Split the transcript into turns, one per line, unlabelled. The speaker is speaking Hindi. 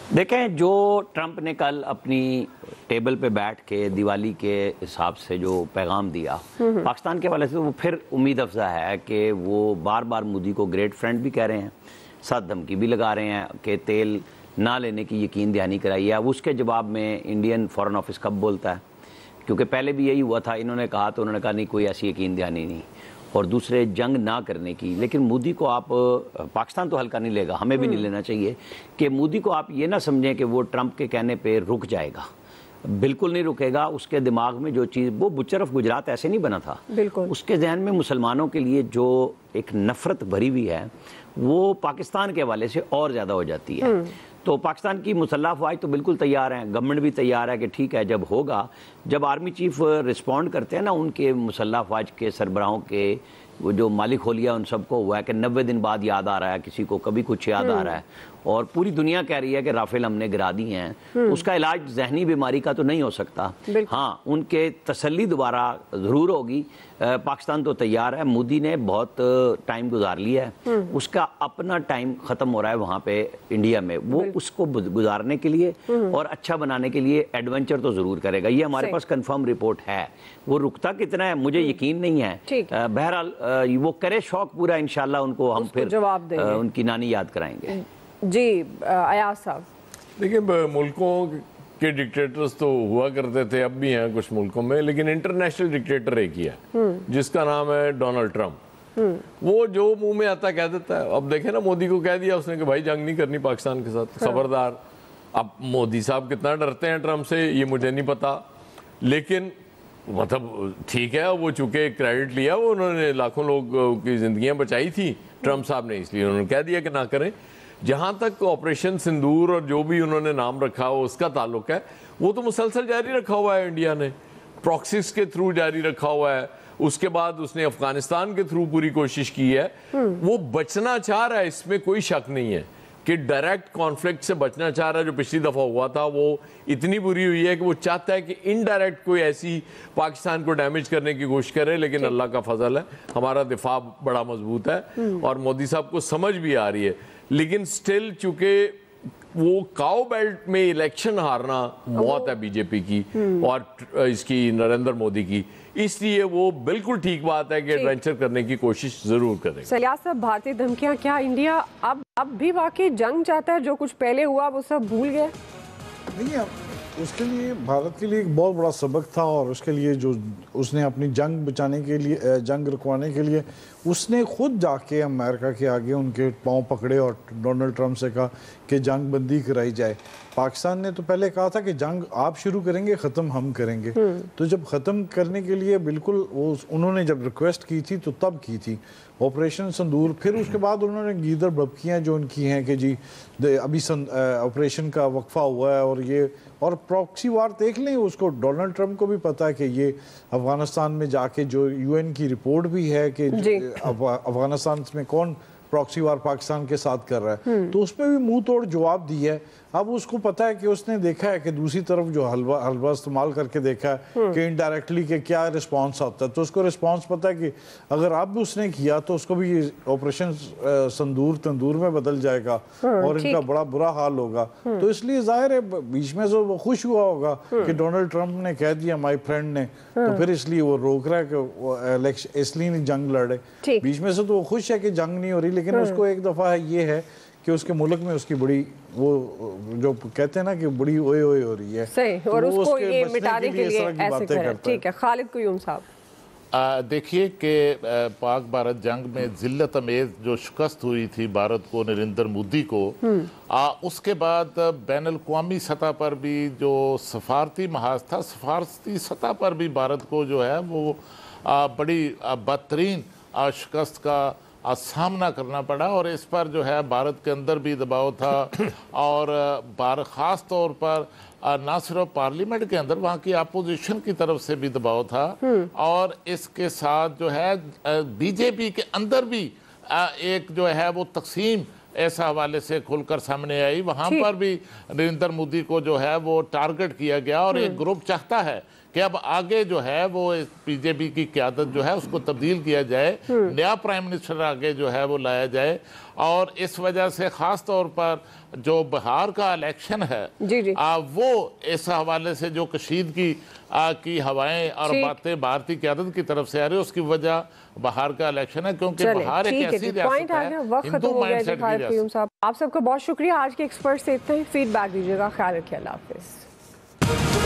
देखें, जो ट्रंप ने कल अपनी टेबल पे बैठ के दिवाली के हिसाब से जो पैगाम दिया पाकिस्तान के हवाले से, वो फिर उम्मीद अफजा है कि वो बार बार मोदी को ग्रेट फ्रेंड भी कह रहे हैं, साथ धमकी भी लगा रहे हैं कि तेल ना लेने की यकीन दहानी कराई है। अब उसके जवाब में इंडियन फॉरेन ऑफिस कब बोलता है, क्योंकि पहले भी यही हुआ था, इन्होंने कहा तो उन्होंने कहा नहीं, कोई ऐसी यकीन दहानी नहीं, और दूसरे जंग ना करने की। लेकिन मोदी को आप, पाकिस्तान तो हल्का नहीं लेगा, हमें भी नहीं लेना चाहिए कि मोदी को आप ये ना समझें कि वो ट्रंप के कहने पे रुक जाएगा, बिल्कुल नहीं रुकेगा। उसके दिमाग में जो चीज़, वो बुच्चरफ गुजरात ऐसे नहीं बना था, बिल्कुल उसके जहन में मुसलमानों के लिए जो एक नफ़रत भरी हुई है वो पाकिस्तान के हवाले से और ज़्यादा हो जाती है। तो पाकिस्तान की मुसल्लह अफवाज तो बिल्कुल तैयार हैं, गवर्नमेंट भी तैयार है कि ठीक है, जब होगा, जब आर्मी चीफ रिस्पॉन्ड करते हैं ना उनके मुसल्लह अफवाज के सरबराहों के, वो जो मालिक होलिया उन सबको हुआ है कि 90 दिन बाद याद आ रहा है, किसी को कभी कुछ याद आ रहा है, और पूरी दुनिया कह रही है कि राफेल हमने गिरा दी हैं। उसका इलाज जहनी बीमारी का तो नहीं हो सकता। हाँ, उनके तसल्ली दोबारा ज़रूर होगी। पाकिस्तान तो तैयार है, मोदी ने बहुत टाइम गुजार लिया है, उसका अपना टाइम ख़त्म हो रहा है वहाँ पे इंडिया में, वो उसको गुजारने के लिए और अच्छा बनाने के लिए एडवेंचर तो ज़रूर करेगा। ये हमारे पास कंफर्म रिपोर्ट है, वो रुकता कितना है मुझे यकीन नहीं है। बहरहाल वो करे शौक पूरा, इंशाल्लाह उनको हम फिर जवाब देंगे, उनकी नानी याद कराएंगे।
जी अयाज साहब,
देखिए, मुल्कों के डिक्टेटर्स तो हुआ करते थे, अब भी हैं कुछ मुल्कों में, लेकिन इंटरनेशनल डिक्टेटर एक ही है जिसका नाम है डोनाल्ड ट्रंप। वो जो मुंह में आता कह देता है। अब देखे ना, मोदी को कह दिया उसने कि भाई जंग नहीं करनी पाकिस्तान के साथ, खबरदार। अब मोदी साहब कितना डरते हैं ट्रंप से ये मुझे नहीं पता, लेकिन मतलब ठीक है, वो चूंकि क्रेडिट लिया, वो उन्होंने लाखों लोग की जिंदगियां बचाई थी ट्रंप साहब ने, इसलिए उन्होंने कह दिया कि ना करें। जहां तक ऑपरेशन सिंदूर और जो भी उन्होंने नाम रखा हो उसका ताल्लुक है, वो तो मुसलसल जारी रखा हुआ है, इंडिया ने प्रॉक्सीज के थ्रू जारी रखा हुआ है। उसके बाद उसने अफगानिस्तान के थ्रू पूरी कोशिश की है। वो बचना चाह रहा है, इसमें कोई शक नहीं है कि डायरेक्ट कॉन्फ्लिक्ट से बचना चाह रहा है। जो पिछली दफा हुआ था वो इतनी बुरी हुई है कि वो चाहता है कि इनडायरेक्ट कोई ऐसी पाकिस्तान को डैमेज करने की कोशिश करे, लेकिन अल्लाह का फजल है, हमारा दिफा बड़ा मजबूत है और मोदी साहब को समझ भी आ रही है। लेकिन स्टिल चूंकि वो काओ बेल्ट में इलेक्शन हारना मौत है बीजेपी की और इसकी नरेंद्र मोदी की, इसलिए वो बिल्कुल ठीक बात है कि एडवेंचर करने की कोशिश जरूर करें।
सयाज साहब, भारतीय धमकियां, क्या इंडिया अब भी वाकई जंग चाहता है? जो कुछ पहले हुआ वो सब भूल गया?
नहीं, उसके लिए भारत के लिए एक बहुत बड़ा सबक था, और उसके लिए जो उसने अपनी जंग बचाने के लिए, जंग रुकवाने के लिए उसने खुद जाके अमेरिका के आगे उनके पांव पकड़े और डोनाल्ड ट्रंप से कहा कि जंग बंदी कराई जाए। पाकिस्तान ने तो पहले कहा था कि जंग आप शुरू करेंगे, ख़त्म हम करेंगे। तो जब ख़त्म करने के लिए बिल्कुल वो उन्होंने जब रिक्वेस्ट की थी तो तब की थी ऑपरेशन संदूर। फिर उसके बाद उन्होंने गीदर बबकियाँ जो उनकी हैं कि जी अभी ऑपरेशन का वक्फा हुआ है, और ये और प्रॉक्सी वार देख लें, उसको डोनाल्ड ट्रंप को भी पता है कि ये अफगानिस्तान में जाके, जो यूएन की रिपोर्ट भी है कि अफगानिस्तान में कौन प्रॉक्सी वार पाकिस्तान के साथ कर रहा है, तो उसमें भी मुंह तोड़ जवाब दिया है। अब उसको पता है कि उसने देखा है कि दूसरी तरफ जो हलवा इस्तेमाल करके देखा है कि इनडायरेक्टली के क्या रिस्पांस आता है, तो उसको रिस्पांस पता है कि अगर अब उसने किया तो उसको भी ऑपरेशन संदूर तंदूर में बदल जाएगा और इनका बड़ा बुरा हाल होगा। तो इसलिए जाहिर है बीच में से वो खुश हुआ होगा कि डोनाल्ड ट्रंप ने कह दिया माई फ्रेंड ने, तो फिर इसलिए वो रोक रहा है कि वो इलेक्शन, इसलिए जंग लड़े। बीच में से तो वो खुश है कि जंग नहीं हो रही, लेकिन उसको एक दफा ये है कि उसके मुल्क में उसकी बड़ी, वो जो कहते हैं ना कि बड़ी ओए ओए हो रही है,
सही, और तो उसको ये मिटाने के लिए ऐसे करे। ठीक है, खालिद कुयूम साहब,
देखिए कि पाक भारत जंग में जिल्लत अमेज जो शिकस्त हुई थी भारत को, नरेंद्र मोदी को, उसके बाद बैन अल-अक़वामी सतह पर भी जो सफारती महाज था, सफारती सतह पर भी भारत को जो है वो बड़ी बदतरीन शिकस्त का सामना करना पड़ा, और इस पर जो है भारत के अंदर भी दबाव था और ख़ास तौर पर ना सिर्फ पार्लियामेंट के अंदर, वहाँ की अपोजिशन की तरफ से भी दबाव था, और इसके साथ जो है बीजेपी के अंदर भी एक जो है वो तकसीम इस हवाले से खुलकर सामने आई। वहाँ पर भी नरेंद्र मोदी को जो है वो टारगेट किया गया, और एक ग्रुप चाहता है कि अब आगे जो है वो बीजेपी की क़यादत जो है उसको तब्दील किया जाए, नया प्राइम मिनिस्टर आगे जो है वो लाया जाए। और इस वजह से ख़ास तौर पर जो बिहार का इलेक्शन है वो इस हवाले से जो कशीदगी की हवाएं और बातें भारतीय क़यादत की तरफ से आ रही है, उसकी वजह बिहार का इलेक्शन है, क्योंकि बिहार एक ऐसी रियासत है, हिंदू माइंडसेट की रियासत।
आप सबका बहुत शुक्रिया। आज के एक्सपर्ट से इतना ही, फीडबैक दीजिएगा। ख्याल रखिए। अल्लाह हाफिज़।